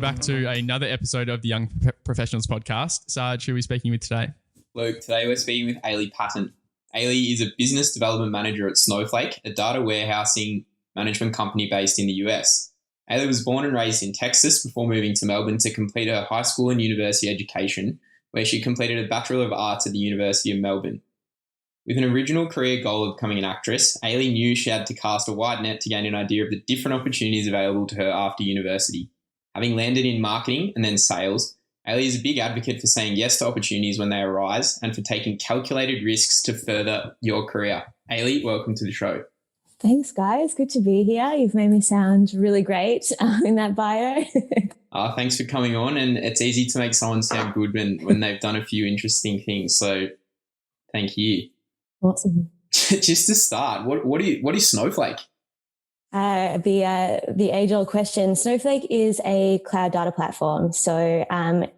back to another episode of the Young Professionals podcast. Sarge, who are we speaking with today? Luke, today we're speaking with Ailie Patten. Ailie is a business development manager at Snowflake, a data warehousing management company based in the US. Ailie was born and raised in Texas before moving to Melbourne to complete her high school and university education, where she completed a Bachelor of Arts at the University of Melbourne. With an original career goal of becoming an actress, Ailie knew she had to cast a wide net to gain an idea of the different opportunities available to her after university. Having landed in marketing and then sales, Ailie is a big advocate for saying yes to opportunities when they arise and for taking calculated risks to further your career. Ailie, welcome to the show. Thanks, guys. Good to be here. You've made me sound really great in that bio. Thanks for coming on. And it's easy to make someone sound good when they've done a few interesting things. So thank you. Awesome. Just to start, what is Snowflake? The age-old question. Snowflake is a cloud data platform. So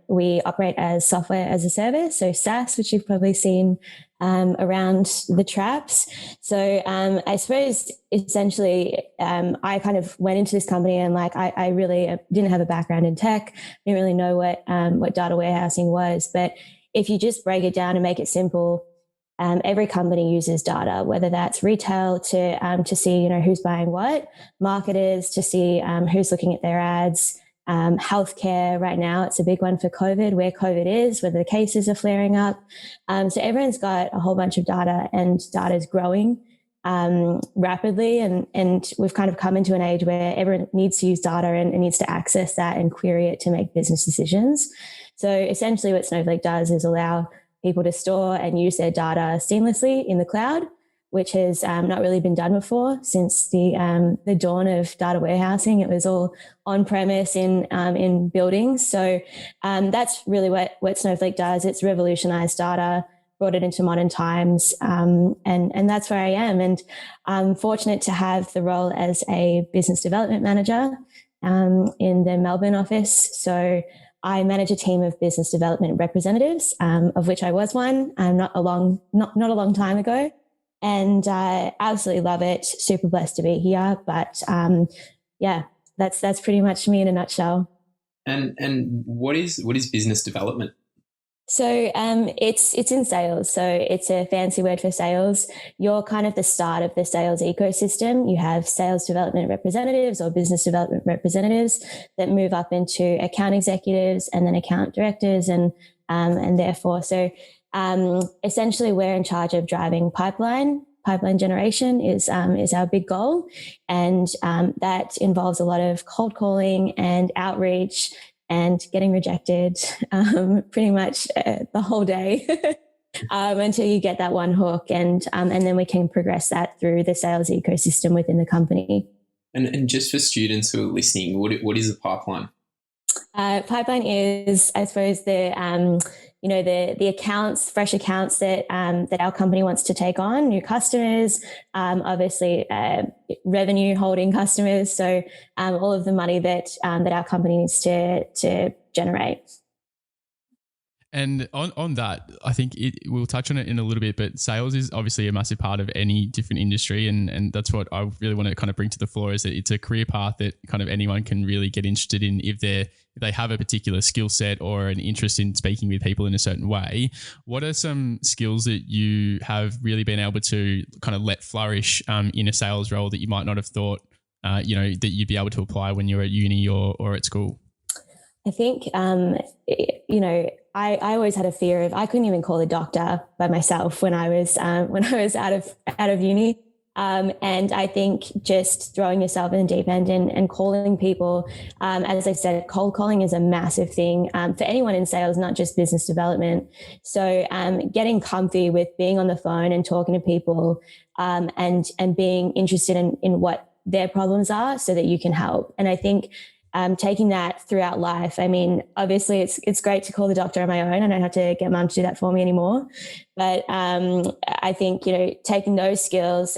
we operate as software as a service, so SaaS, which you've probably seen around the traps. So I suppose essentially I kind of went into this company and I really didn't have a background in tech, didn't really know what data warehousing was. But if you just break it down and make it simple, every company uses data, whether that's retail to see who's buying what, marketers to see who's looking at their ads, healthcare right now, it's a big one for COVID, where COVID is, whether the cases are flaring up. So everyone's got a whole bunch of data, and data is growing rapidly, and we've kind of come into an age where everyone needs to use data and needs to access that and query it to make business decisions. So essentially what Snowflake does is allow people to store and use their data seamlessly in the cloud, which has not really been done before since the dawn of data warehousing. It was all on-premise in buildings. So that's really what Snowflake does. It's revolutionized data, brought it into modern times, and that's where I am. And I'm fortunate to have the role as a business development manager in the Melbourne office. So I manage a team of business development representatives, of which I was one not a long time ago, and I absolutely love it. Super blessed to be here. But that's pretty much me in a nutshell. And what is business development? So it's in sales. So it's a fancy word for sales. You're kind of the start of the sales ecosystem. You have sales development representatives or business development representatives that move up into account executives and then account directors, and therefore, so essentially we're in charge of driving pipeline generation is our big goal, and that involves a lot of cold calling and outreach and getting rejected pretty much the whole day until you get that one hook, and then we can progress that through the sales ecosystem within the company. And just for students who are listening, what is a pipeline? Pipeline is, I suppose, the accounts, fresh accounts that our company wants to take on, new customers, obviously revenue holding customers. So all of the money that our company needs to generate. And on that, I think we'll touch on it in a little bit, but sales is obviously a massive part of any different industry. And that's what I really want to kind of bring to the floor, is that it's a career path that kind of anyone can really get interested in if they have a particular skill set or an interest in speaking with people in a certain way. What are some skills that you have really been able to kind of let flourish in a sales role that you might not have thought, that you'd be able to apply when you're at uni or at school? I think, I always had a fear of, I couldn't even call a doctor by myself when I was out of uni. And I think just throwing yourself in the deep end and calling people, as I said, cold calling is a massive thing for anyone in sales, not just business development. So getting comfy with being on the phone and talking to people and being interested in what their problems are so that you can help. And I think taking that throughout life. I mean, obviously it's great to call the doctor on my own. I don't have to get mum to do that for me anymore. But I think, taking those skills,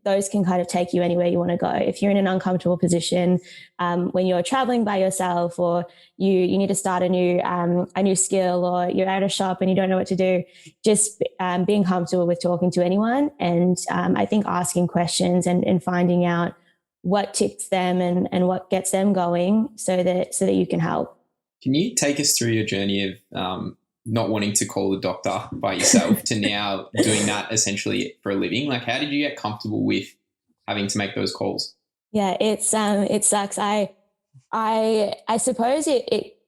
those can kind of take you anywhere you want to go. If you're in an uncomfortable position, when you're traveling by yourself, or you need to start a new skill, or you're at a shop and you don't know what to do, just being comfortable with talking to anyone. And I think asking questions and finding out what tips them and what gets them going so that you can help. Can you take us through your journey of not wanting to call the doctor by yourself to now doing that essentially for a living? Like, how did you get comfortable with having to make those calls? Yeah, it sucks. I suppose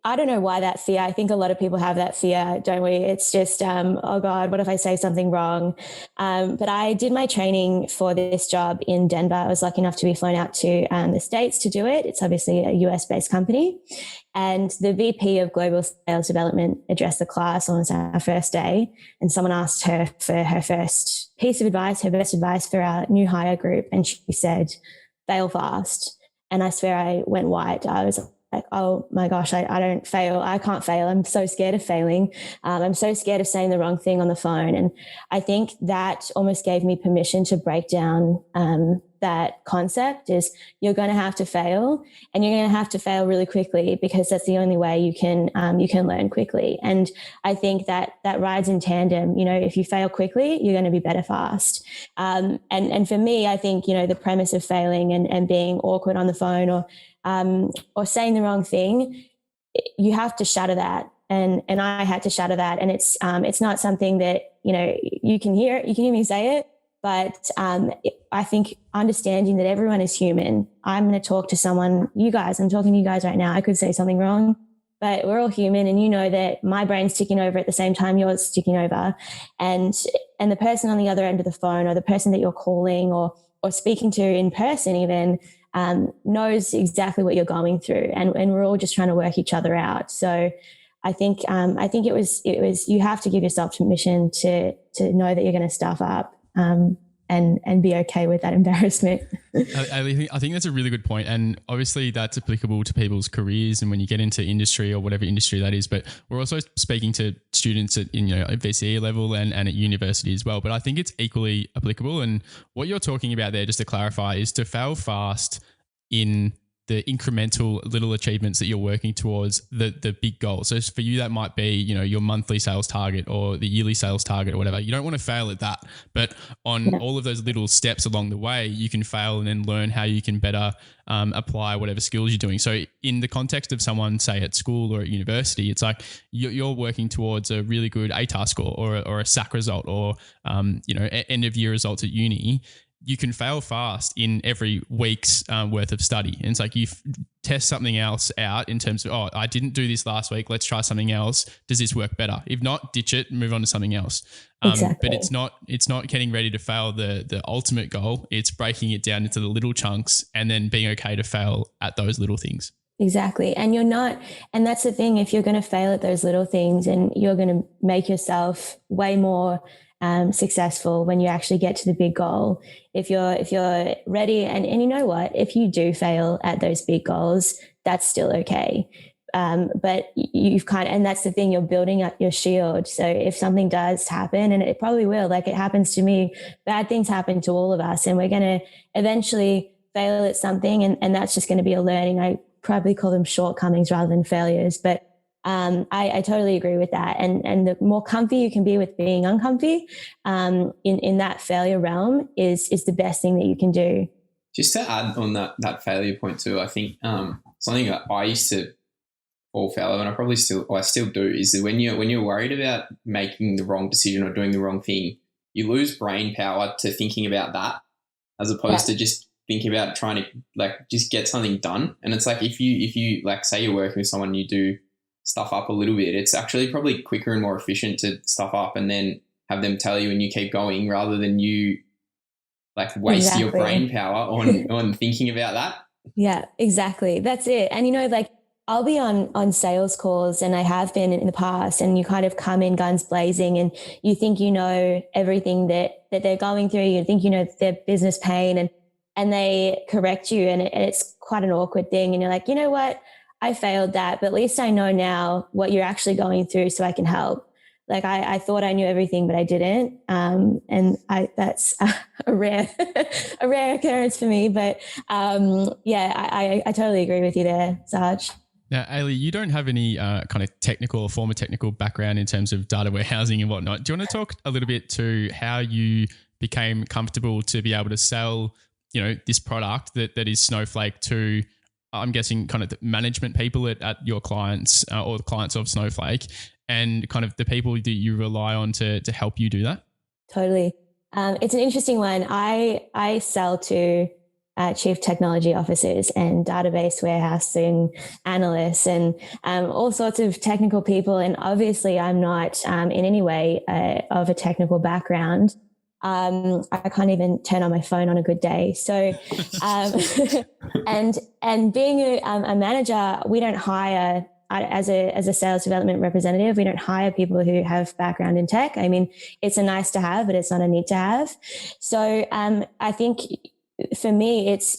I don't know why that fear. I think a lot of people have that fear, don't we? It's just, oh God, what if I say something wrong? But I did my training for this job in Denver. I was lucky enough to be flown out to the States to do it. It's obviously a US-based company. And the VP of Global Sales Development addressed the class on our first day. And someone asked her for her first piece of advice, her best advice for our new hire group. And she said, fail fast. And I swear I went white. I was like, oh my gosh, I don't fail. I can't fail. I'm so scared of failing. I'm so scared of saying the wrong thing on the phone. And I think that almost gave me permission to break down that concept is you're going to have to fail, and you're going to have to fail really quickly, because that's the only way you can learn quickly. And I think that rides in tandem. You know, if you fail quickly, you're going to be better fast. And for me, I think, you know, the premise of failing and being awkward on the phone or saying the wrong thing, you have to shatter that. And I had to shatter that. And it's not something that, you know, you can hear me say it, but I think understanding that everyone is human. I'm going to talk to someone, I'm talking to you guys right now. I could say something wrong, but we're all human, and you know that my brain's ticking over at the same time yours is ticking over. And the person on the other end of the phone, or the person that you're calling or speaking to in person even, knows exactly what you're going through, and we're all just trying to work each other out. So I think it was you have to give yourself permission to know that you're going to stuff up, and be okay with that embarrassment. I think that's a really good point. And obviously that's applicable to people's careers and when you get into industry or whatever industry that is. But we're also speaking to students at VCE level and at university as well. But I think it's equally applicable. And what you're talking about there, just to clarify, is to fail fast in the incremental little achievements that you're working towards the big goal. So for you, that might be, your monthly sales target or the yearly sales target or whatever. You don't want to fail at that, but on all of those little steps along the way, you can fail and then learn how you can better apply whatever skills you're doing. So in the context of someone, say at school or at university, it's like you're working towards a really good ATAR score or a SAC result or, end of year results at uni. You can fail fast in every week's worth of study. And it's like you test something else out in terms of, I didn't do this last week. Let's try something else. Does this work better? If not, ditch it, move on to something else. Exactly. But it's not getting ready to fail the ultimate goal. It's breaking it down into the little chunks and then being okay to fail at those little things. Exactly. And and that's the thing, if you're going to fail at those little things, and you're going to make yourself way more successful when you actually get to the big goal. If you're ready, and you know what, if you do fail at those big goals, that's still okay. But and that's the thing, you're building up your shield. So if something does happen, and it probably will, like it happens to me, bad things happen to all of us, and we're going to eventually fail at something. And that's just going to be a learning. I probably call them shortcomings rather than failures, but I totally agree with that. And the more comfy you can be with being uncomfy in that failure realm is the best thing that you can do. Just to add on that failure point too, I think something that I used to fall foul of, and I still do, is that when you're worried about making the wrong decision or doing the wrong thing, you lose brain power to thinking about that, as opposed to just thinking about trying to just get something done. And it's like if you say you're working with someone, you do stuff up a little bit, it's actually probably quicker and more efficient to stuff up and then have them tell you and you keep going, rather than you waste your brain power on thinking about that. Yeah, exactly. That's it. And I'll be on sales calls, and I have been in the past, and you kind of come in guns blazing and you think you know everything that they're going through. You think you know their business pain, and they correct you, and it's quite an awkward thing. And you're like, you know what? I failed that, but at least I know now what you're actually going through, so I can help. Like I thought I knew everything, but I didn't. And that's a rare occurrence for me. But I totally agree with you there, Sarge. Now, Ailie, you don't have any kind of technical or former technical background in terms of data warehousing and whatnot. Do you want to talk a little bit to how you became comfortable to be able to sell this product that is Snowflake to, I'm guessing, kind of the management people at your clients or the clients of Snowflake, and kind of the people that you rely on to help you do that? Totally. It's an interesting one. I sell to chief technology officers and database warehousing analysts and all sorts of technical people. And obviously I'm not in any way of a technical background. I can't even turn on my phone on a good day. So, and being a manager, we don't hire as a sales development representative. We don't hire people who have background in tech. I mean, it's a nice to have, but it's not a need to have. So, I think for me, it's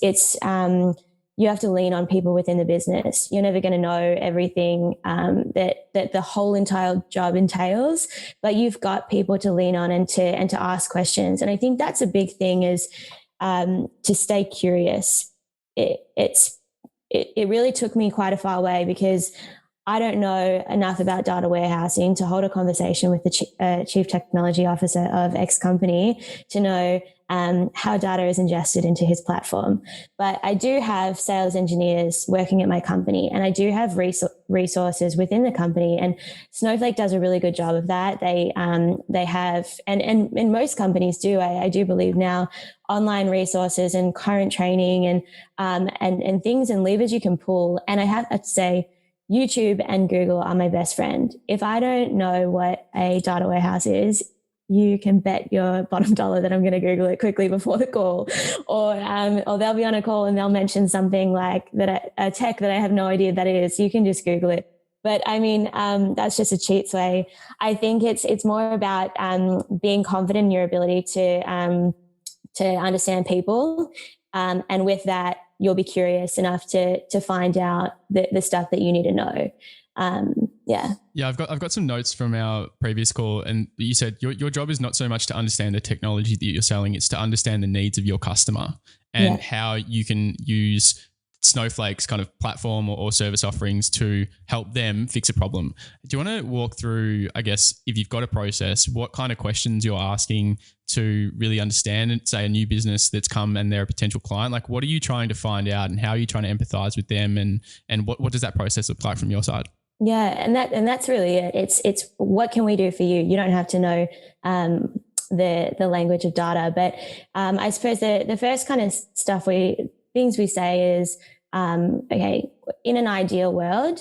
you have to lean on people within the business. You're never going to know everything that the whole entire job entails, but you've got people to lean on and to ask questions. And I think that's a big thing, is to stay curious. It really took me quite a far way, because I don't know enough about data warehousing to hold a conversation with the chief technology officer of X company to know how data is ingested into his platform. But I do have sales engineers working at my company, and I do have resources within the company, and Snowflake does a really good job of that. They have, and most companies do, I do believe now, online resources and current training and things and levers you can pull. And I have to say, YouTube and Google are my best friend. If I don't know what a data warehouse is, you can bet your bottom dollar that I'm going to Google it quickly before the call, or they'll be on a call and they'll mention something like that, a tech that I have no idea that is. You can just Google it. But I mean, that's just a cheats way. I think it's more about being confident in your ability to understand people, and with that, you'll be curious enough to find out the stuff that you need to know. Yeah, I've got some notes from our previous call, and you said your job is not so much to understand the technology that you're selling, it's to understand the needs of your customer and how you can use Snowflake's kind of platform or service offerings to help them fix a problem. Do you want to walk through, I guess, if you've got a process, what kind of questions you're asking to really understand, say, a new business that's come and they're a potential client? Like, what are you trying to find out, and how are you trying to empathize with them, and what does that process look like from your side? Yeah, and that's really it. It's what can we do for you? You don't have to know the language of data, but I suppose the first kind of things we say is, okay, in an ideal world,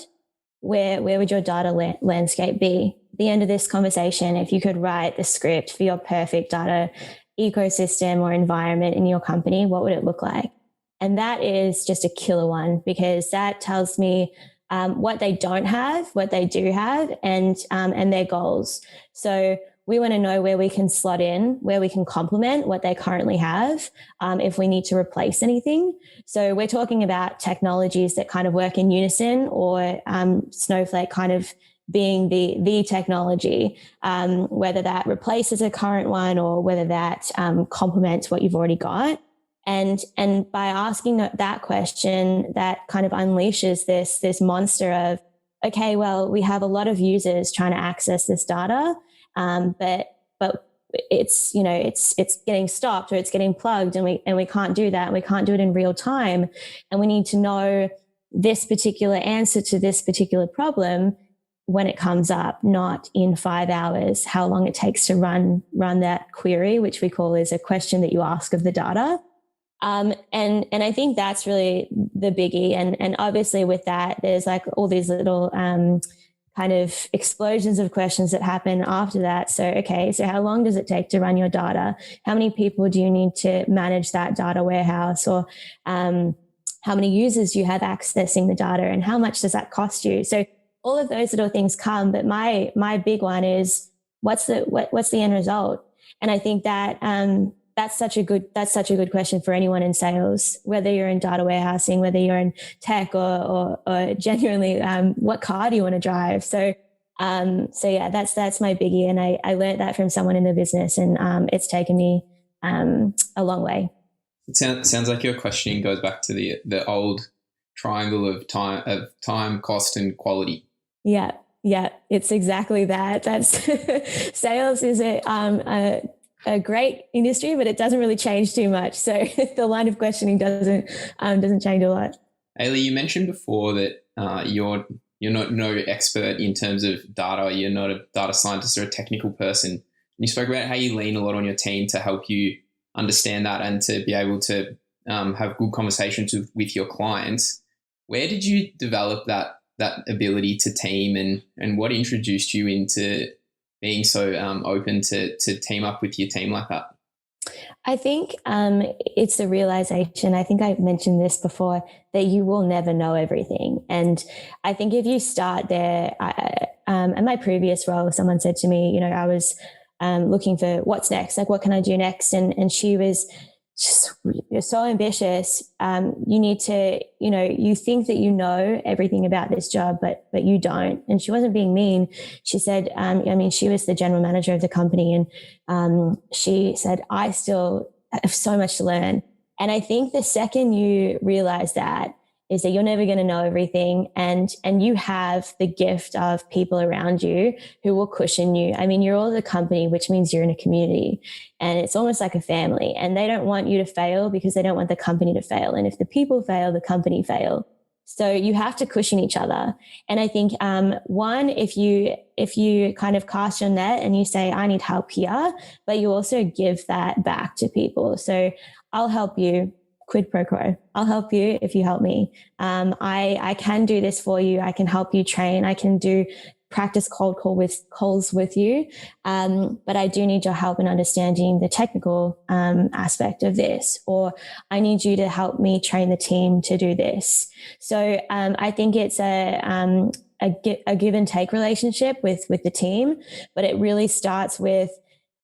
where would your data landscape be? At the end of this conversation, if you could write the script for your perfect data ecosystem or environment in your company, what would it look like? And that is just a killer one, because that tells me what they don't have, what they do have, and their goals. So we want to know where we can slot in, where we can complement what they currently have, if we need to replace anything. So we're talking about technologies that kind of work in unison, or Snowflake kind of being the technology, whether that replaces a current one or whether that complements what you've already got. And by asking that question, that kind of unleashes this monster of, okay, well, we have a lot of users trying to access this data, but it's getting stopped, or it's getting plugged, and we can't do that. We can't do it in real time, and we need to know this particular answer to this particular problem when it comes up, not in 5 hours, how long it takes to run that query, which we call is a question that you ask of the data. And I think that's really the biggie. And obviously with that, there's like all these little kind of explosions of questions that happen after that. So, okay, so how long does it take to run your data? How many people do you need to manage that data warehouse? Or how many users do you have accessing the data, and how much does that cost you? So all of those little things come, but my big one is what's the end result? And I think that that's such a good question for anyone in sales, whether you're in data warehousing, whether you're in tech, or genuinely, what car do you want to drive? So yeah, that's my biggie. And I learned that from someone in the business, and it's taken me a long way. It sounds like your questioning goes back to the old triangle of time, cost, and quality. Yeah, it's exactly that. That's sales is a a great industry, but it doesn't really change too much. So the line of questioning doesn't change a lot. Ailie, you mentioned before that you're not no expert in terms of data. You're not a data scientist or a technical person. And you spoke about how you lean a lot on your team to help you understand that and to be able to have good conversations with your clients. Where did you develop that ability to team, and what introduced you into being so open to team up with your team like that? I think it's the realization, I think I've mentioned this before, that you will never know everything. And I think if you start there, in my previous role, someone said to me, I was looking for what's next, like what can I do next? And she was just, you're so ambitious. You need to, you think that you know everything about this job, but you don't. And she wasn't being mean. She said, she was the general manager of the company, and she said, I still have so much to learn. And I think the second you realize that is that you're never going to know everything, and you have the gift of people around you who will cushion you. I mean, you're all the company, which means you're in a community, and it's almost like a family, and they don't want you to fail because they don't want the company to fail. And if the people fail, the company fail. So you have to cushion each other. And I think one, if you kind of cast your net and you say, I need help here, but you also give that back to people. So I'll help you. Quid pro quo. I'll help you if you help me. I can do this for you. I can help you train. I can do practice calls with you. But I do need your help in understanding the technical aspect of this, or I need you to help me train the team to do this. So I think it's a give and take relationship with the team, but it really starts with,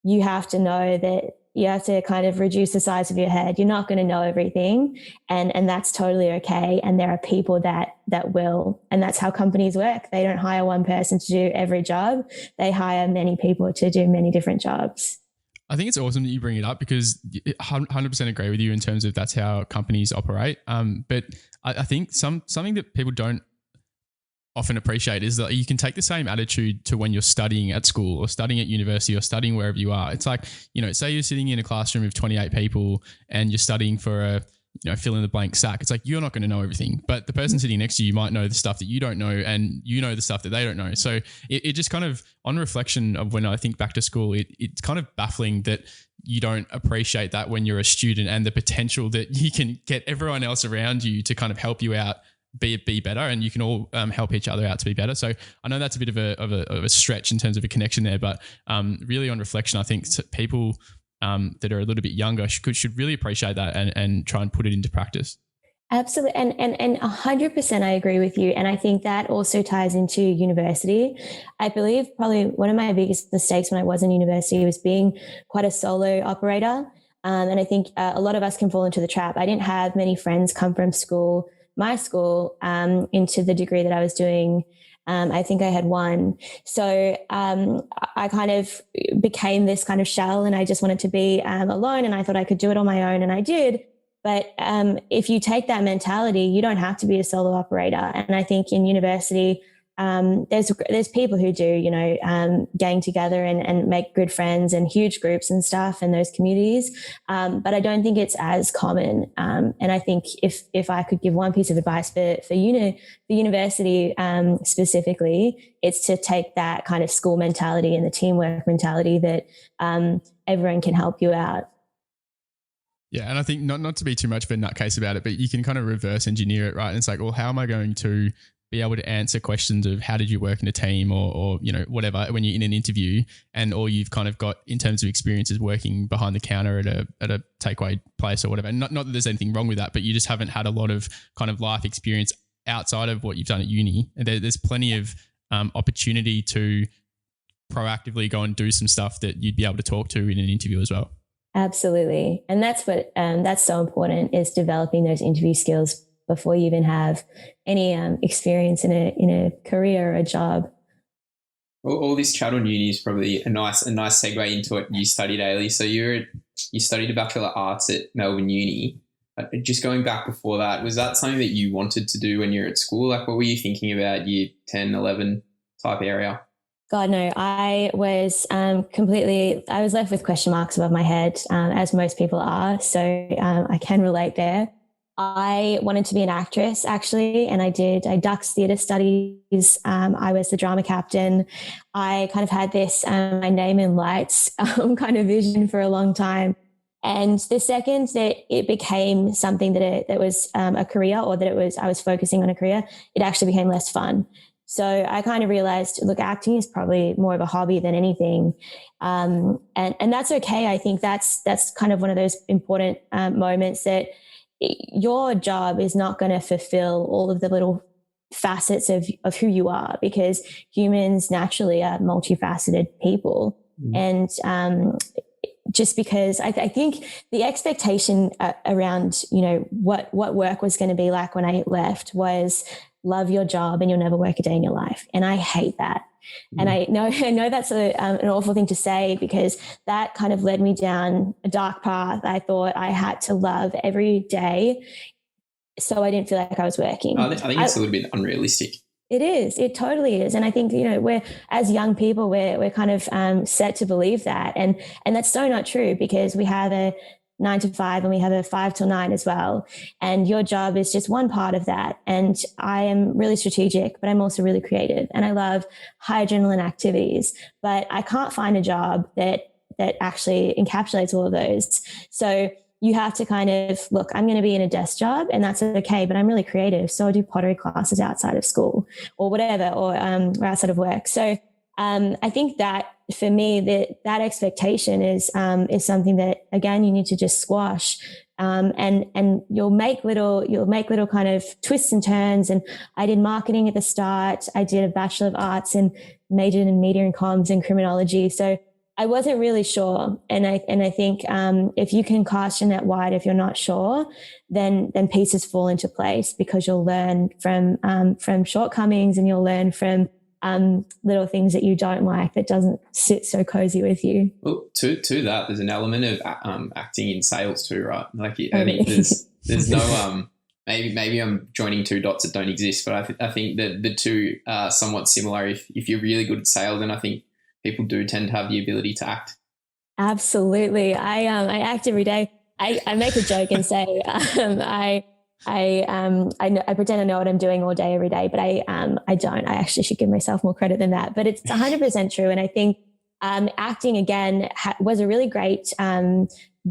you have to know that you have to kind of reduce the size of your head. You're not going to know everything, and that's totally okay. And there are people that will, and that's how companies work. They don't hire one person to do every job. They hire many people to do many different jobs. I think it's awesome that you bring it up, because 100% agree with you in terms of that's how companies operate. But I think something that people don't often appreciate is that you can take the same attitude to when you're studying at school or studying at university or studying wherever you are. It's like, say you're sitting in a classroom of 28 people and you're studying for a, fill in the blank SAC. It's like, you're not going to know everything, but the person sitting next to you might know the stuff that you don't know, and you know the stuff that they don't know. So it just kind of, on reflection of when I think back to school, it's kind of baffling that you don't appreciate that when you're a student, and the potential that you can get everyone else around you to kind of help you out be better, and you can all help each other out to be better. So I know that's a bit of a stretch in terms of a connection there, but really on reflection, I think people that are a little bit younger should really appreciate that and try and put it into practice. Absolutely. And 100% I agree with you. And I think that also ties into university. I believe probably one of my biggest mistakes when I was in university was being quite a solo operator. And I think a lot of us can fall into the trap. I didn't have many friends come from my school, into the degree that I was doing. I think I had one. So I kind of became this kind of shell, and I just wanted to be alone, and I thought I could do it on my own, and I did. But if you take that mentality, you don't have to be a solo operator. And I think in university, there's people who do, gang together and make good friends and huge groups and stuff in those communities. But I don't think it's as common. And I think if I could give one piece of advice for university specifically, it's to take that kind of school mentality and the teamwork mentality that everyone can help you out. Yeah, and I think not to be too much of a nutcase about it, but you can kind of reverse engineer it, right? And it's like, well, how am I going to be able to answer questions of how did you work in a team or whatever when you're in an interview, and all you've kind of got in terms of experiences working behind the counter at a takeaway place or whatever. Not that there's anything wrong with that, but you just haven't had a lot of kind of life experience outside of what you've done at uni. And there's plenty of opportunity to proactively go and do some stuff that you'd be able to talk to in an interview as well. Absolutely. And that's what that's so important, is developing those interview skills before you even have any experience in a career or a job. All this chat on uni is probably a nice segue into what you studied, Ailie. So you studied a Bachelor of Arts at Melbourne Uni. Just going back before that, was that something that you wanted to do when you were at school? Like, what were you thinking about year 10, 11 type area? God, no, I was I was left with question marks above my head, as most people are. So I can relate there. I wanted to be an actress actually, and I Dux theatre studies. I was the drama captain. I kind of had this my name in lights kind of vision for a long time. And the second that it became something that was a career, or that I was focusing on a career, it actually became less fun. So I kind of realized, look, acting is probably more of a hobby than anything. And that's okay. I think that's kind of one of those important moments that your job is not going to fulfill all of the little facets of who you are, because humans naturally are multifaceted people. And just because I think the expectation around, what work was going to be like when I left was love your job and you'll never work a day in your life. And I hate that. And I know that's an awful thing to say, because that kind of led me down a dark path. I thought I had to love every day so I didn't feel like I was working. I think it's a little bit unrealistic. It is. It totally is. And I think, we're, as young people, we're kind of set to believe that. And that's so not true, because we have a 9 to 5 and we have a 5 till 9 as well. And your job is just one part of that. And I am really strategic, but I'm also really creative, and I love high adrenaline activities, but I can't find a job that actually encapsulates all of those. So you have to kind of look, I'm going to be in a desk job and that's okay, but I'm really creative. So I do pottery classes outside of school or whatever, or outside of work. So I think that for me, that expectation is something that, again, you need to just squash. And you'll make little kind of twists and turns. And I did marketing at the start. I did a Bachelor of Arts and majored in media and comms and criminology. So I wasn't really sure. And I think if you can cast your net wide, if you're not sure, then pieces fall into place, because you'll learn from shortcomings, and you'll learn from little things that you don't like, that doesn't sit so cozy with you. Well, to that, there's an element of acting in sales too, right? Like, I think there's no maybe I'm joining two dots that don't exist, but I think that the two are somewhat similar. If you're really good at sales, then I think people do tend to have the ability to act. Absolutely. I act every day. I make a joke and say I pretend I know what I'm doing all day, every day, but I don't. I actually should give myself more credit than that. But it's 100% true. And I think acting, again, was a really great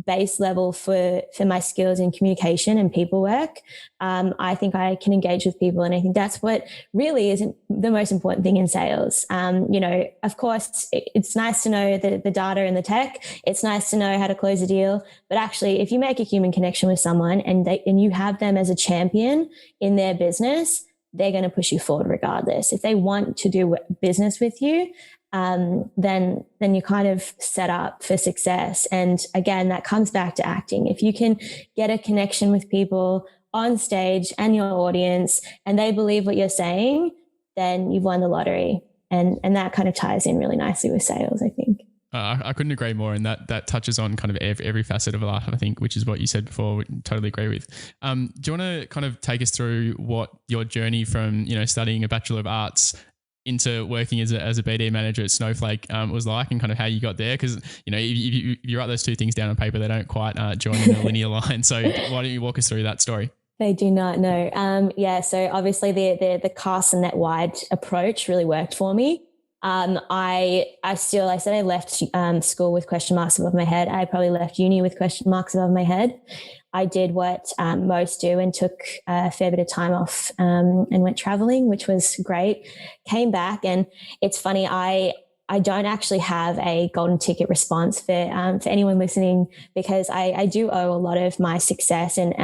base level for my skills in communication and people work. I think I can engage with people, and I think that's what really is the most important thing in sales. Of course, it's nice to know the data and the tech. It's nice to know how to close a deal, but actually, if you make a human connection with someone and you have them as a champion in their business, they're going to push you forward regardless. If they want to do business with you, then you're kind of set up for success. And again, that comes back to acting. If you can get a connection with people on stage and your audience, and they believe what you're saying, then you've won the lottery. And that kind of ties in really nicely with sales, I think. I couldn't agree more, and that touches on kind of every facet of life, I think, which is what you said before. Totally agree with. Do you want to kind of take us through what your journey from studying a Bachelor of Arts into working as a BD manager at Snowflake was like, and kind of how you got there? Because if you write those two things down on paper, they don't quite join in a linear line. So why don't you walk us through that story? They do not know. So obviously the cast and net wide approach really worked for me. I said I left school with question marks above my head. I probably left uni with question marks above my head. I did what most do and took a fair bit of time off and went traveling, which was great. Came back, and it's funny, I don't actually have a golden ticket response for anyone listening, because I do owe a lot of my success and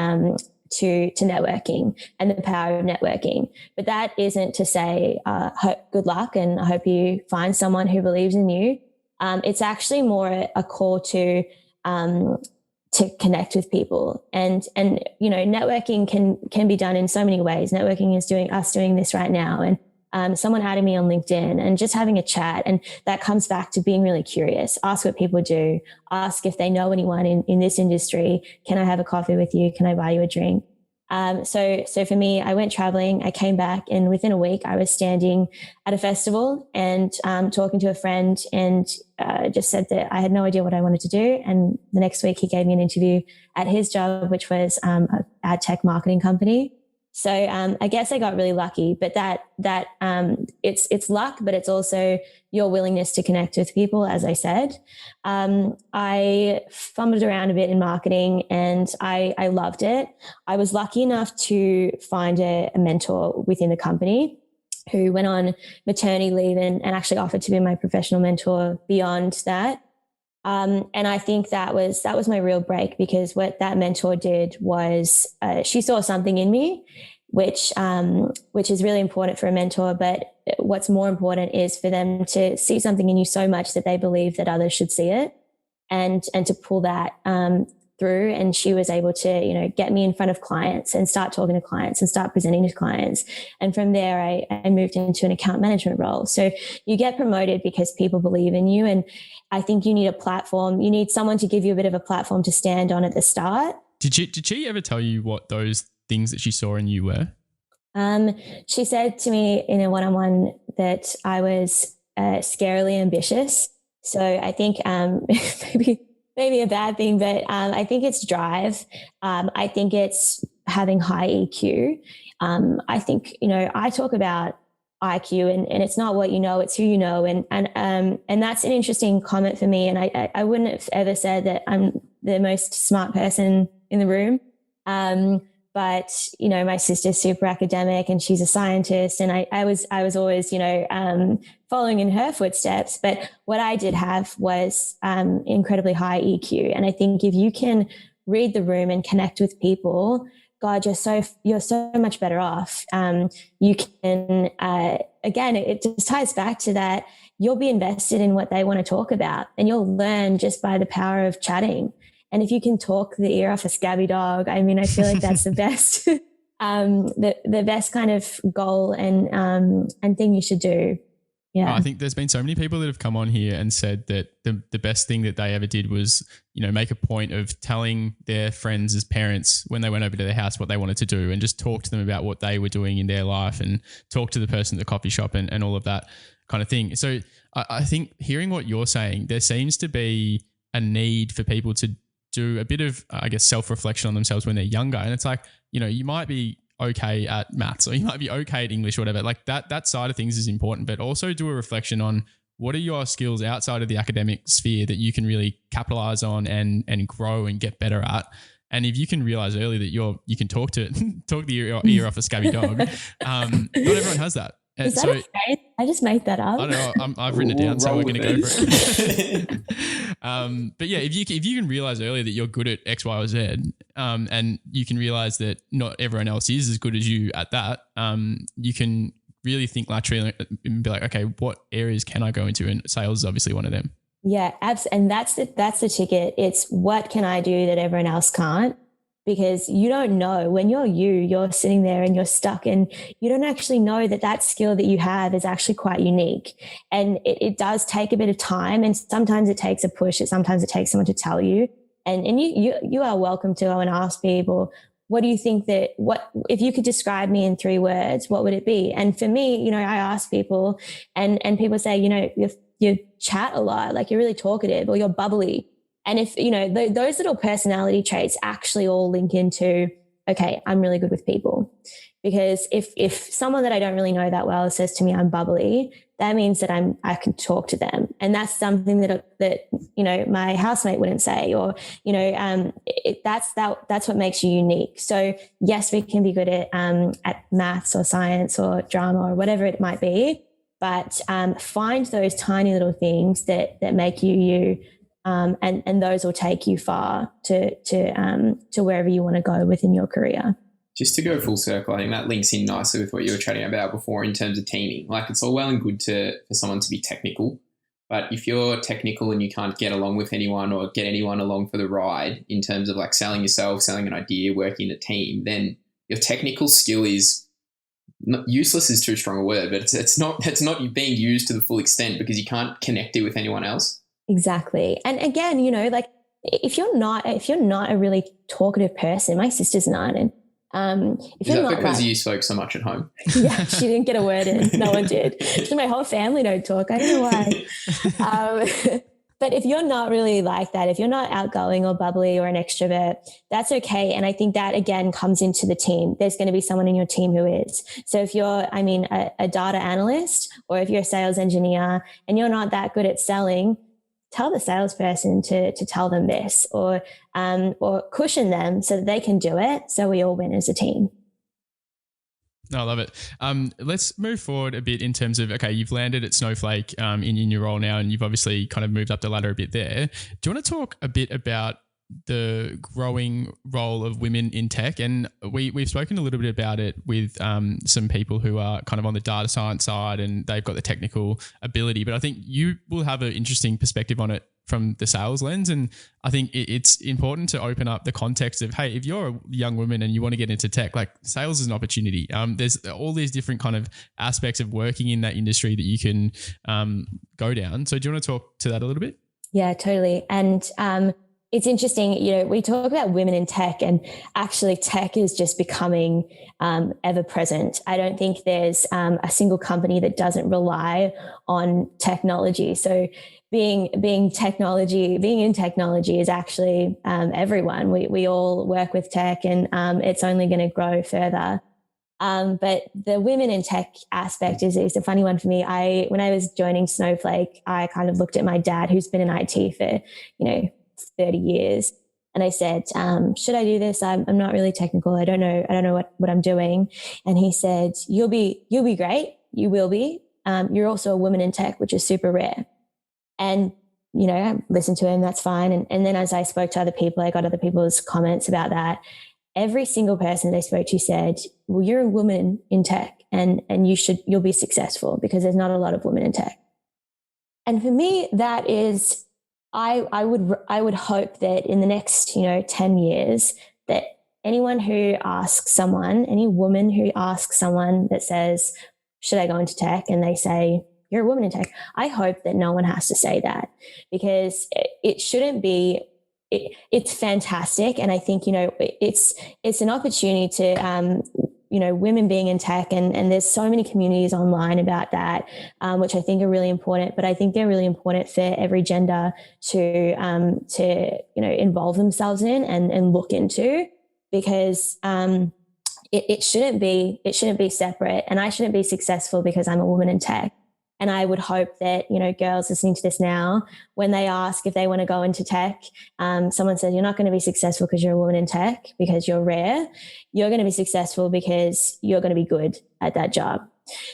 to networking and the power of networking. But that isn't to say good luck, and I hope you find someone who believes in you. It's actually more a call to connect with people, and networking can be done in so many ways. Networking is doing this right now, and someone added me on LinkedIn and just having a chat, and that comes back to being really curious. Ask what people do. Ask if they know anyone in this industry. Can I have a coffee with you? Can I buy you a drink? So for me, I went traveling, I came back, and within a week I was standing at a festival and talking to a friend, and just said that I had no idea what I wanted to do. And the next week he gave me an interview at his job, which was an ad tech marketing company. So I guess I got really lucky, but it's luck, but it's also your willingness to connect with people. As I said, I fumbled around a bit in marketing, and I loved it. I was lucky enough to find a mentor within the company who went on maternity leave and actually offered to be my professional mentor beyond that. And I think that was my real break, because what that mentor did was she saw something in me, which is really important for a mentor. But what's more important is for them to see something in you so much that they believe that others should see it, and to pull that through. And she was able to, get me in front of clients and start talking to clients and start presenting to clients. And from there, I moved into an account management role. So you get promoted because people believe in you. And I think you need a platform. You need someone to give you a bit of a platform to stand on at the start. Did she ever tell you what those things that she saw in you were? She said to me in a one-on-one that I was scarily ambitious. So I think maybe a bad thing, but I think it's drive. I think it's having high EQ. I think, I talk about IQ and it's not what you know, it's who you know. And that's an interesting comment for me. And I wouldn't have ever said that I'm the most smart person in the room. But, my sister's super academic and she's a scientist, and I was always, following in her footsteps. But what I did have was incredibly high EQ. And I think if you can read the room and connect with people, God, you're so much better off. You can, again, it just ties back to that. You'll be invested in what they want to talk about, and you'll learn just by the power of chatting. And if you can talk the ear off a scabby dog, I feel like that's the best, the best kind of goal and thing you should do. Yeah. I think there's been so many people that have come on here and said that the best thing that they ever did was, make a point of telling their friends as parents when they went over to their house what they wanted to do, and just talk to them about what they were doing in their life, and talk to the person at the coffee shop and all of that kind of thing. So I think hearing what you're saying, there seems to be a need for people to do a bit of, self-reflection on themselves when they're younger. And it's like, you might be okay at maths, or you might be okay at English or whatever. Like that side of things is important, but also do a reflection on what are your skills outside of the academic sphere that you can really capitalize on and grow and get better at. And if you can realize early that you can talk the ear off a scabby dog, not everyone has that. Is that a phrase? I just made that up. I don't know. I've written it down, so we're going to go for it. But yeah, if you can realize earlier that you're good at X, Y, or Z, and you can realize that not everyone else is as good as you at that, you can really think laterally and be like, okay, what areas can I go into? And sales is obviously one of them. Yeah, absolutely. And that's the ticket. It's what can I do that everyone else can't? Because you don't know when you're sitting there and you're stuck, and you don't actually know that skill that you have is actually quite unique. And it does take a bit of time, and sometimes it takes a push. Sometimes it takes someone to tell you, and you are welcome to go and ask people, what do you think what if you could describe me in 3 words, what would it be? And for me, I ask people and people say, you chat a lot, like you're really talkative, or you're bubbly. And if, those little personality traits actually all link into, okay, I'm really good with people. Because if someone that I don't really know that well says to me, I'm bubbly, that means that I can talk to them. And that's something that my housemate wouldn't say, or, that's what makes you unique. So yes, we can be good at maths or science or drama or whatever it might be, but find those tiny little things that make you you. And those will take you far to wherever you want to go within your career. Just to go full circle, I think that links in nicely with what you were chatting about before in terms of teaming. Like, it's all well and good for someone to be technical, but if you're technical and you can't get along with anyone or get anyone along for the ride in terms of like selling yourself, selling an idea, working in a team, then your technical skill is useless is too strong a word, but it's not being used to the full extent because you can't connect it with anyone else. Exactly. And again, like if you're not a really talkative person, my sister's not, and If Is you're that not because like, you spoke so much at home? yeah, she didn't get a word in. No one did. So my whole family don't talk. I don't know why. But if you're not really like that, if you're not outgoing or bubbly or an extrovert, that's okay. And I think that again comes into the team. There's going to be someone in your team who is. So if you're, a data analyst, or if you're a sales engineer and you're not that good at selling, tell the salesperson to tell them this, or cushion them so that they can do it. So we all win as a team. No, I love it. Let's move forward a bit in terms of, okay, you've landed at Snowflake in your role now, and you've obviously kind of moved up the ladder a bit there. Do you want to talk a bit about the growing role of women in tech? And we've spoken a little bit about it with some people who are kind of on the data science side and they've got the technical ability, but I think you will have an interesting perspective on it from the sales lens. And I think it's important to open up the context of, hey, if you're a young woman and you want to get into tech, like sales is an opportunity. There's all these different kind of aspects of working in that industry that you can go down. So do you want to talk to that a little bit? Yeah, totally. And it's interesting, we talk about women in tech, and actually tech is just becoming ever present. I don't think there's a single company that doesn't rely on technology. So being in technology is actually everyone. We all work with tech, and it's only going to grow further. But the women in tech aspect is a funny one for me. When I was joining Snowflake, I kind of looked at my dad, who's been in IT for 30 years, and I said, should I do this? I'm not really technical. I don't know what I'm doing. And he said, you'll be great. You will be. You're also a woman in tech, which is super rare. And I listened to him. That's fine. And then as I spoke to other people, I got other people's comments about that. Every single person they spoke to said, well, you're a woman in tech, and you'll be successful, because there's not a lot of women in tech. And for me, that is, I would hope that in the next 10 years, that any woman who asks someone that says, should I go into tech, and they say, you're a woman in tech, I hope that no one has to say that, because it shouldn't be. It's fantastic, and I think it's an opportunity to women being in tech, and there's so many communities online about that, which I think are really important. But I think they're really important for every gender to involve themselves in and look into, because it shouldn't be separate, and I shouldn't be successful because I'm a woman in tech. And I would hope that, girls listening to this now, when they ask if they want to go into tech, someone says, you're not going to be successful because you're a woman in tech, because you're rare. You're going to be successful because you're going to be good at that job.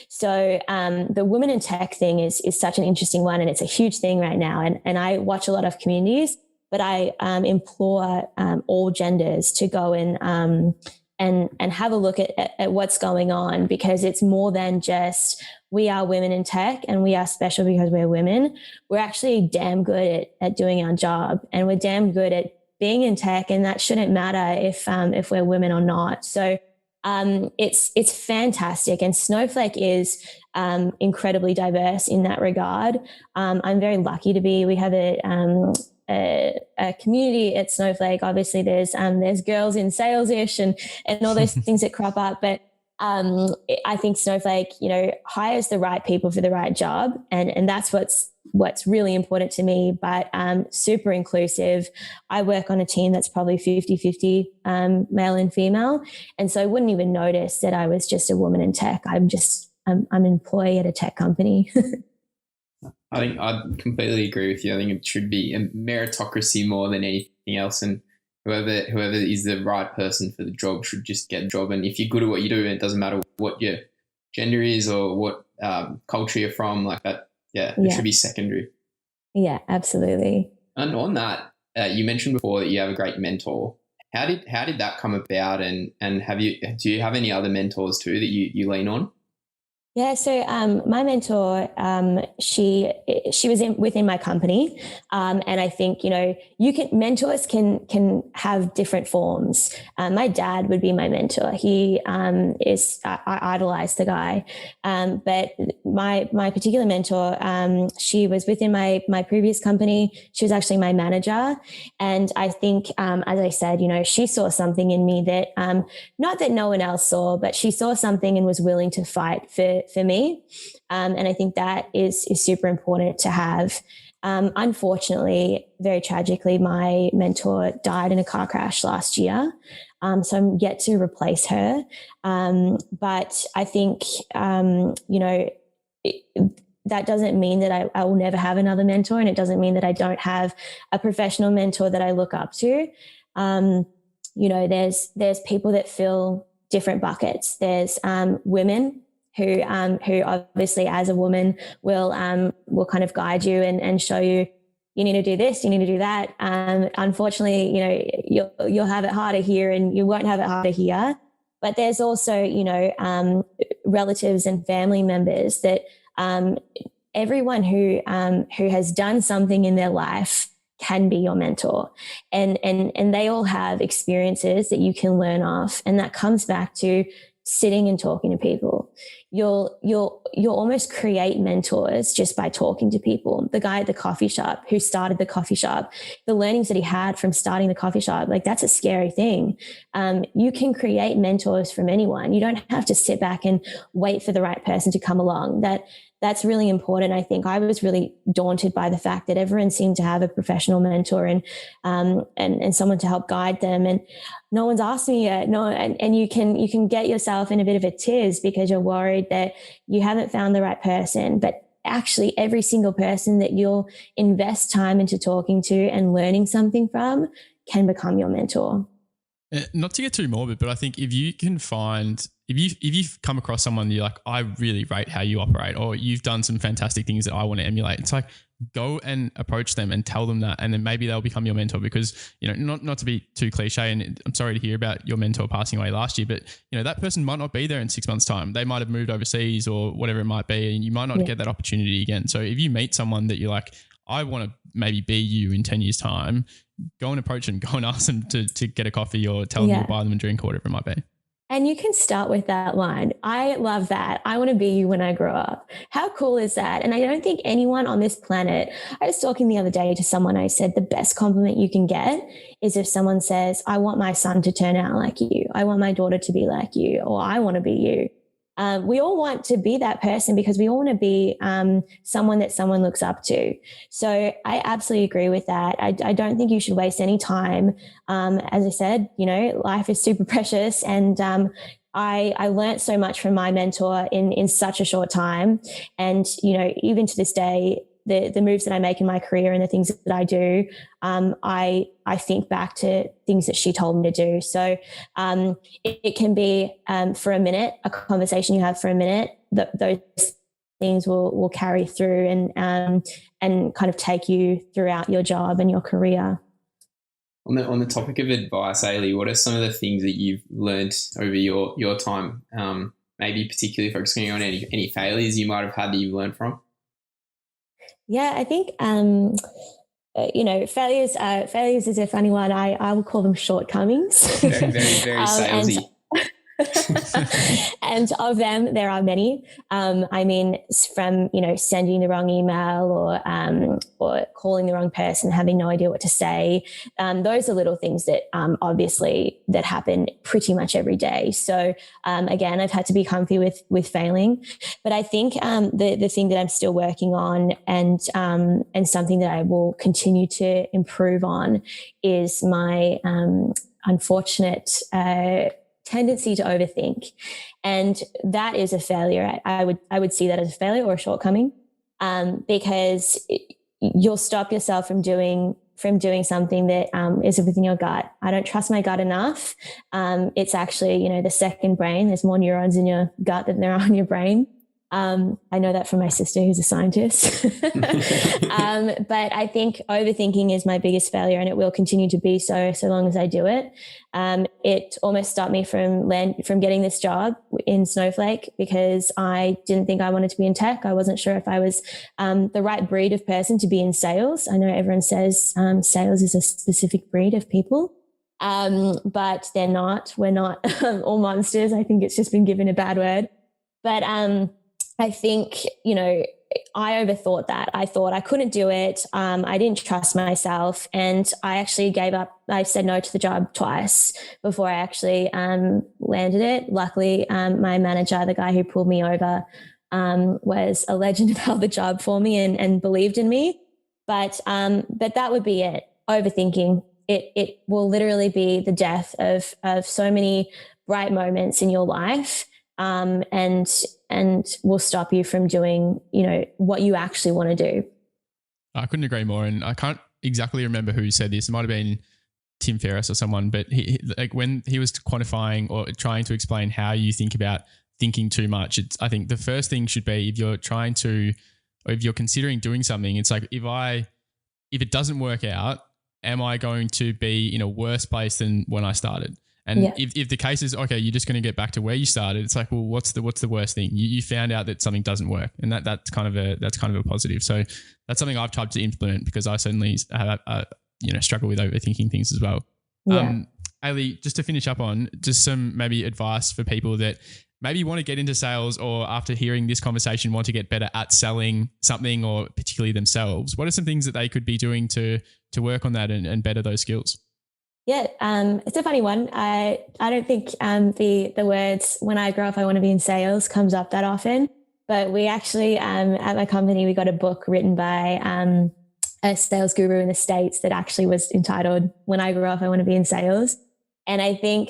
So the women in tech thing is such an interesting one, and it's a huge thing right now. And I watch a lot of communities, but I implore all genders to go and have a look at what's going on, because it's more than just we are women in tech and we are special because we're women. We're actually damn good at doing our job, and we're damn good at being in tech, and that shouldn't matter if we're women or not. So it's fantastic, and Snowflake is incredibly diverse in that regard. I'm very lucky to be. We have a community at Snowflake. Obviously, there's girls in sales-ish and all those things that crop up, but I think Snowflake, hires the right people for the right job, and that's what's really important to me. But super inclusive. I work on a team that's probably 50-50 male and female, and so I wouldn't even notice that I was just a woman in tech. I'm an employee at a tech company. I think I completely agree with you. I think it should be a meritocracy more than anything else, and whoever is the right person for the job should just get the job. And if you're good at what you do, it doesn't matter what your gender is or what culture you're from, like that. Yeah, it should be secondary. Yeah, absolutely. And on that, you mentioned before that you have a great mentor. How did that come about? And do you have any other mentors too that you lean on? Yeah, so my mentor, she was within my company, and I think mentors can have different forms. My dad would be my mentor. He is I idolize the guy, but my particular mentor, she was within my previous company. She was actually my manager, and I think, as I said, she saw something in me that not that no one else saw, but she saw something and was willing to fight for me. And I think that is super important to have. Unfortunately, very tragically, my mentor died in a car crash last year. So I'm yet to replace her. But I think, that doesn't mean that I will never have another mentor. And it doesn't mean that I don't have a professional mentor that I look up to. There's people that fill different buckets. There's women who obviously as a woman will kind of guide you and show you, you need to do this, you need to do that. Unfortunately, you'll have it harder here and you won't have it harder here. But there's also, relatives and family members that everyone who has done something in their life can be your mentor, and they all have experiences that you can learn off, and that comes back to sitting and talking to people. You'll almost create mentors just by talking to people. The guy at the coffee shop who started the coffee shop, the learnings that he had from starting the coffee shop, like that's a scary thing. You can create mentors from anyone. You don't have to sit back and wait for the right person to come along. That's really important. I think I was really daunted by the fact that everyone seemed to have a professional mentor and someone to help guide them. And no one's asked me yet. No, and you can get yourself in a bit of a tiz because you're worried that you haven't found the right person. But actually, every single person that you'll invest time into talking to and learning something from can become your mentor. Not to get too morbid, but I think if you can find, if you've come across someone that you're like, I really rate how you operate, or you've done some fantastic things that I want to emulate, it's like, go and approach them and tell them that, and then maybe they'll become your mentor. Because, not to be too cliche, and I'm sorry to hear about your mentor passing away last year, but that person might not be there in 6 months' time. They might have moved overseas or whatever it might be, and you might not get that opportunity again. So if you meet someone that you're like, I want to maybe be you in 10 years' time, go and approach them, go and ask them to get a coffee, or tell them you'll buy them a drink or whatever it might be. And you can start with that line. I love that. I want to be you when I grow up. How cool is that? And I don't think anyone on this planet, I was talking the other day to someone, I said, the best compliment you can get is if someone says, I want my son to turn out like you. I want my daughter to be like you, or I want to be you. We all want to be that person because we all want to be someone that someone looks up to. So I absolutely agree with that. I don't think you should waste any time. As I said, life is super precious, and I learned so much from my mentor in such a short time. And, even to this day, the moves that I make in my career and the things that I do, I think back to things that she told me to do. So it can be for a minute, a conversation you have for a minute, those things will carry through and kind of take you throughout your job and your career. On the topic of advice, Ailie, what are some of the things that you've learned over your time? Maybe particularly focusing on any failures you might have had that you've learned from? Yeah, I think, failures is a funny one. I will call them shortcomings. Very, very salesy. And of them, there are many. From, sending the wrong email or calling the wrong person, having no idea what to say. Those are little things that obviously that happen pretty much every day. So again, I've had to be comfy with failing. But I think the thing that I'm still working on and something that I will continue to improve on is my unfortunate tendency to overthink. And that is a failure. I would see that as a failure or a shortcoming, because you'll stop yourself from doing something that is within your gut. I don't trust my gut enough. It's actually, the second brain. There's more neurons in your gut than there are in your brain. I know that from my sister, who's a scientist. But I think overthinking is my biggest failure, and it will continue to be so long as I do it. It almost stopped me from getting this job in Snowflake because I didn't think I wanted to be in tech. I wasn't sure if I was the right breed of person to be in sales. I know everyone says sales is a specific breed of people. But they're not. We're not all monsters. I think it's just been given a bad word. But I think, I overthought that. I thought I couldn't do it. I didn't trust myself, and I actually gave up. I said no to the job twice before I actually landed it. Luckily, my manager, the guy who pulled me over, was a legend who held the job for me and believed in me. But that would be it. Overthinking. It will literally be the death of so many bright moments in your life, and will stop you from doing, what you actually want to do. I couldn't agree more. And I can't exactly remember who said this. It might have been Tim Ferriss or someone, but when he was quantifying or trying to explain how you think about thinking too much, I think the first thing should be, if you're considering doing something, it's like, if it doesn't work out, am I going to be in a worse place than when I started? And if the case is, okay, you're just going to get back to where you started, it's like, well, what's the worst thing? You found out that something doesn't work, and that's kind of a positive. So that's something I've tried to implement, because I certainly have struggle with overthinking things as well. Yeah. Ailie, just to finish up on just some maybe advice for people that maybe want to get into sales, or after hearing this conversation want to get better at selling something, or particularly themselves. What are some things that they could be doing to work on that and better those skills? Yeah, it's a funny one. I don't think the words "when I grow up, I want to be in sales" comes up that often. But we actually, at my company, we got a book written by a sales guru in the States that actually was entitled "When I Grow Up, I Want to Be in Sales." And I think,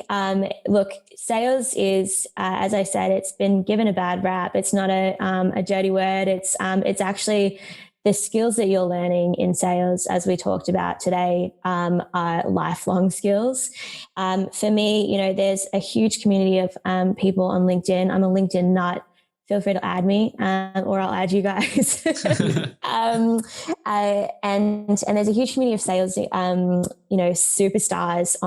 look, sales is, as I said, it's been given a bad rap. It's not a dirty word. It's actually the skills that you're learning in sales, as we talked about today, are lifelong skills. For me, there's a huge community of people on LinkedIn. I'm a LinkedIn nut. Feel free to add me, or I'll add you guys. And there's a huge community of sales, superstars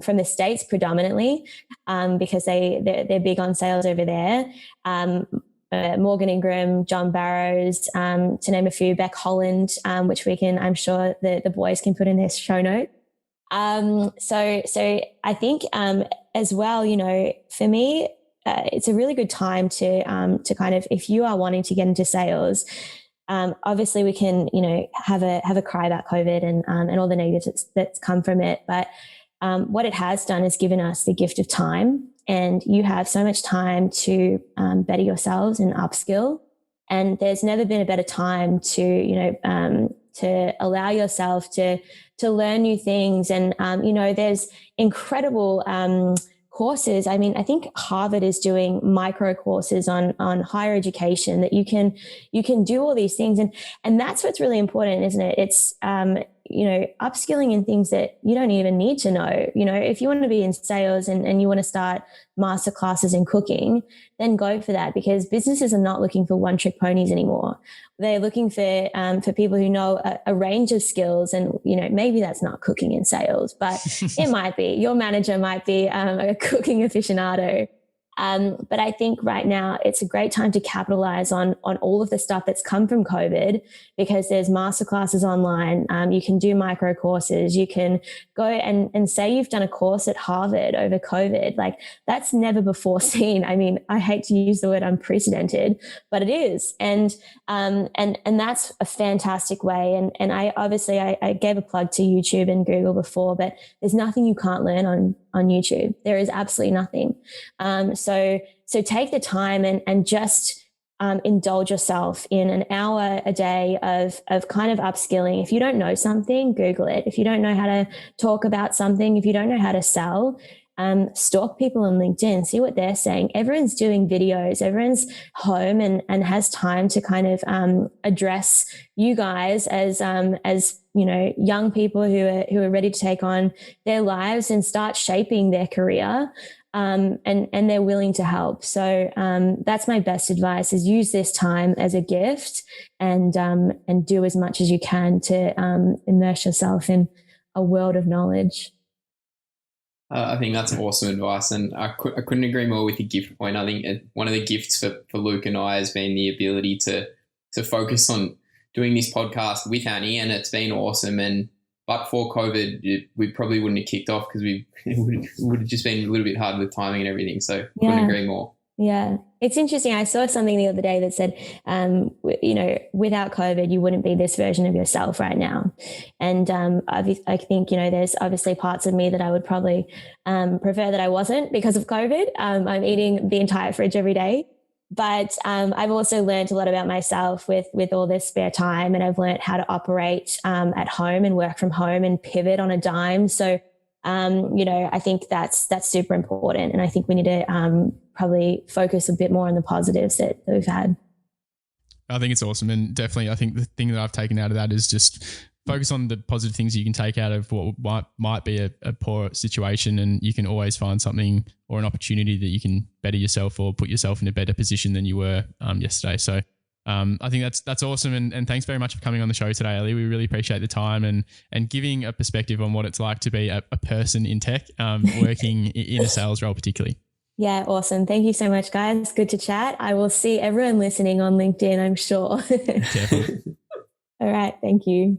from the States predominantly, because they're big on sales over there. Morgan Ingram, John Barrows, to name a few, Beck Holland, which I'm sure the boys can put in their show note. So I think as well, for me, it's a really good time to kind of, if you are wanting to get into sales, obviously we can, have a cry about COVID and all the negatives that's come from it. But what it has done is given us the gift of time. And you have so much time to better yourselves and upskill. And there's never been a better time to allow yourself to learn new things. And, there's incredible courses. I mean, I think Harvard is doing micro courses on higher education that you can do all these things. And that's what's really important, isn't it? It's, upskilling in things that you don't even need to know. If you want to be in sales and you want to start master classes in cooking, then go for that, because businesses are not looking for one-trick ponies anymore. They're looking for people who know a range of skills, and maybe that's not cooking in sales, but it might be. Your manager might be a cooking aficionado. But I think right now it's a great time to capitalize on all of the stuff that's come from COVID, because there's masterclasses online. You can do micro courses. You can go and say you've done a course at Harvard over COVID. Like, that's never before seen. I mean, I hate to use the word unprecedented, but it is. And that's a fantastic way. And I gave a plug to YouTube and Google before, but there's nothing you can't learn on YouTube. There is absolutely nothing. So take the time and just indulge yourself in an hour a day of kind of upskilling. If you don't know something, Google it. If you don't know how to talk about something, if you don't know how to sell, stalk people on LinkedIn, see what they're saying. Everyone's doing videos, everyone's home and has time to kind of address you guys as young people who are ready to take on their lives and start shaping their career. and they're willing to help. So that's my best advice: is use this time as a gift, and do as much as you can to immerse yourself in a world of knowledge. I think that's awesome advice, and I couldn't agree more with the gift point. I think one of the gifts for Luke and I has been the ability to focus on doing this podcast with Annie, and it's been awesome. And but for COVID, we probably wouldn't have kicked off because it would have just been a little bit hard with timing and everything. So couldn't agree more. Yeah. It's interesting. I saw something the other day that said, without COVID, you wouldn't be this version of yourself right now. And I think, there's obviously parts of me that I would probably prefer that I wasn't because of COVID. I'm eating the entire fridge every day. But I've also learned a lot about myself with all this spare time, and I've learned how to operate at home and work from home and pivot on a dime. So, I think that's super important. And I think we need to probably focus a bit more on the positives that we've had. I think it's awesome. And definitely, I think the thing that I've taken out of that is just focus on the positive things you can take out of what might be a poor situation, and you can always find something or an opportunity that you can better yourself or put yourself in a better position than you were yesterday. So I think that's awesome. And thanks very much for coming on the show today, Ailie. We really appreciate the time and giving a perspective on what it's like to be a person in tech, working in a sales role particularly. Yeah, awesome. Thank you so much, guys. Good to chat. I will see everyone listening on LinkedIn, I'm sure. Careful. All right. Thank you.